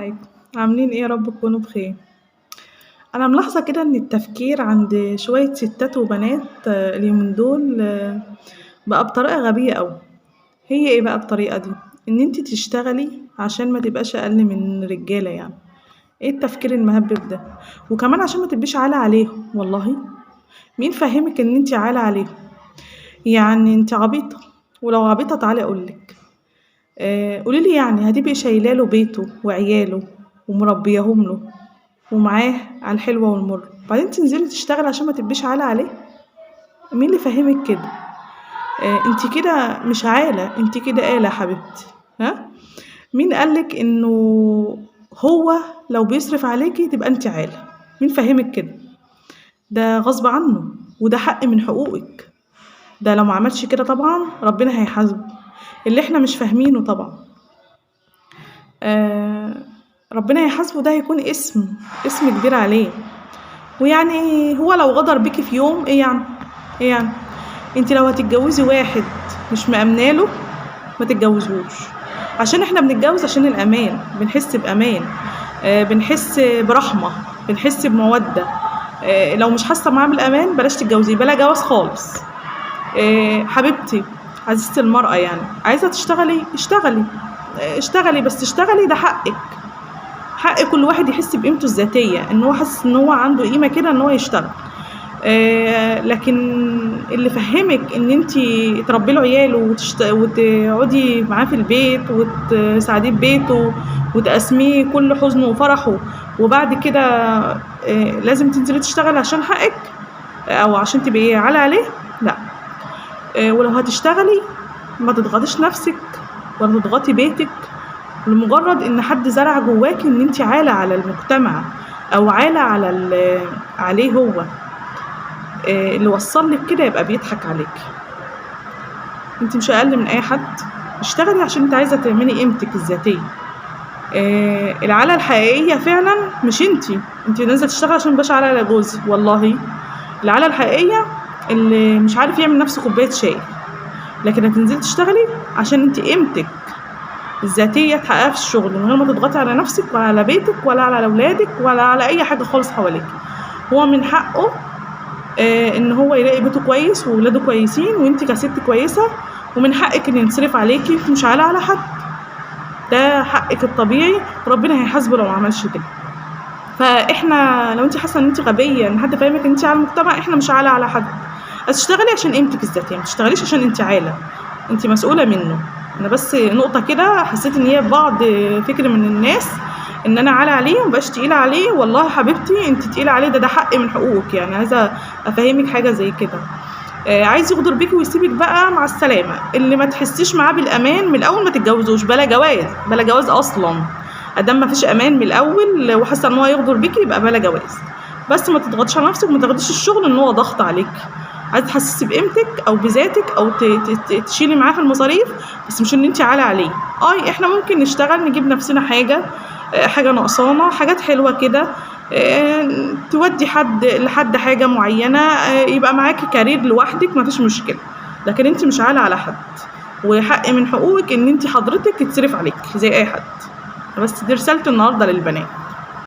عليكم، عاملين إيه؟ يا رب تكونوا بخير. أنا ملاحظة كده إن التفكير عند شوية ستات وبنات اليومين دول بقى بطريقة غبية أوي. هي إيه بقى الطريقة دي؟ إن أنتِ تشتغلي عشان ما تبقاش أقل من الرجالة يعني. إيه التفكير المهبب ده؟ وكمان عشان ما تبقيش عالة عليهم والله. مين فهّمِك إن أنتِ عالة عليهم؟ يعني أنتِ عبيطة، ولو عبيطة تعالي أقول لِك. قولي لي يعني هتبقي شايلة له بيته وعياله ومربياهم له ومعاه على الحلوة والمرة، وبعدين تنزلي تشتغلي عشان ما تبقيش عالة عليه؟ مين اللي فهمك كده؟ انت كده مش عالة، انت كده آلة يا حبيبتي. ها؟ مين قالك انه هو لو بيصرف عليكي تبقى انت عالة؟ مين فهمك كده؟ ده غصب عنه، وده حق من حقوقك. ده لو ما عملش كده طبعا ربنا هيحاسبه، اللي احنا مش فاهمينه طبعا. آه، ربنا هيحاسبه، ده هيكون اسم كبير عليه. ويعني هو لو غدر بيكي في يوم ايه يعني؟ ايه يعني؟ انت لو هتتجوزي واحد مش مأمنة له ما تتجوزوش. عشان احنا بنتجوز عشان الأمان، بنحس بأمان، بنحس برحمة، بنحس بمودة. لو مش حاسة معاه بالأمان بلاش تتجوزيه، بلا جواز خالص. حبيبتي عزيزة المرأة، يعني عايزة تشتغلي اشتغلي، اشتغلي بس اشتغلي، ده حقك. حق كل واحد يحس بقيمته الذاتية، ان هو حاسس ان هو عنده قيمة كده ان هو يشتغل. لكن اللي فهمك ان انتي تربي له عياله وتقعدي معاه في البيت وتساعديه ببيته وتقسميه كل حزنه وفرحه، وبعد كده لازم تنزلي تشتغلي عشان حقك او عشان تبقي عالة عليه؟ لا. ولو هتشتغلي ما تضغطيش نفسك ولا تضغطي بيتك لمجرد ان حد زرع جواكي ان انتي عالة على المجتمع او عالة عليه هو. اللي وصل لك كده يبقى بيضحك عليك. انت مش اقل من اي حد، اشتغلي عشان انت عايزه تعملي قيمتك الذاتيه. العاله الحقيقيه فعلا مش انت نازله تشتغلي عشان مبقاش عاله على جوزي، والله العاله الحقيقيه اللي مش عارف يعمل نفسه كوبايه شاي، لكن هتنزلي تشتغلي عشان انت قيمتك الذاتيه تحققيها في الشغل من غير ما تضغطي على نفسك ولا على بيتك ولا على اولادك ولا على اي حاجه خالص حواليك. هو من حقه ان هو يلاقي بيته كويس وولاده كويسين وانت كست كويسه، ومن حقك ان ينصرف عليكي، مش على حد. ده حقك الطبيعي، ربنا هيحاسبه لو ما عملش كده. فاحنا لو انت حاسه ان انت غبيه ان حد فاهمك ان انت على المجتمع، احنا مش على حد. اشتغلي عشان قيمتك الذاتيه، ما تشتغليش عشان انت عاله، انت مسؤوله منه. انا بس نقطه كده حسيت ان هي بعض فكر من الناس ان انا عالة عليه ومبقاش تقيله عليه. والله حبيبتي انت تقيله عليه، ده حق من حقوقك. يعني عايزه افهمك حاجه زي كده. عايز يغدر بيكي ويسيبك بقى مع السلامه. اللي ما تحسيش معاه بالامان من الاول ما تتجوزوش، بلا جواز، بلا جواز اصلا. ادام ما فيش امان من الاول وحاسه ان هو يغدر بيكي يبقى بلا جواز. بس ما تضغطيش على نفسك وما تاخديش الشغل ان هو ضغط عليك. عايزه تحسسي بقيمتك او بذاتك او تشيلي معاه في المصاريف، بس مش ان انت عالة عليه. احنا ممكن نشتغل نجيب نفسنا حاجه ناقصانا، حاجات حلوه كده، تودي لحد حاجه معينه، يبقى معاكي كارير لوحدك، مفيش مشكله. لكن انت مش عالة على حد، وحق من حقوقك ان انت حضرتك يتصرف عليك زي اي حد. بس دي رسالتي النهارده للبنات.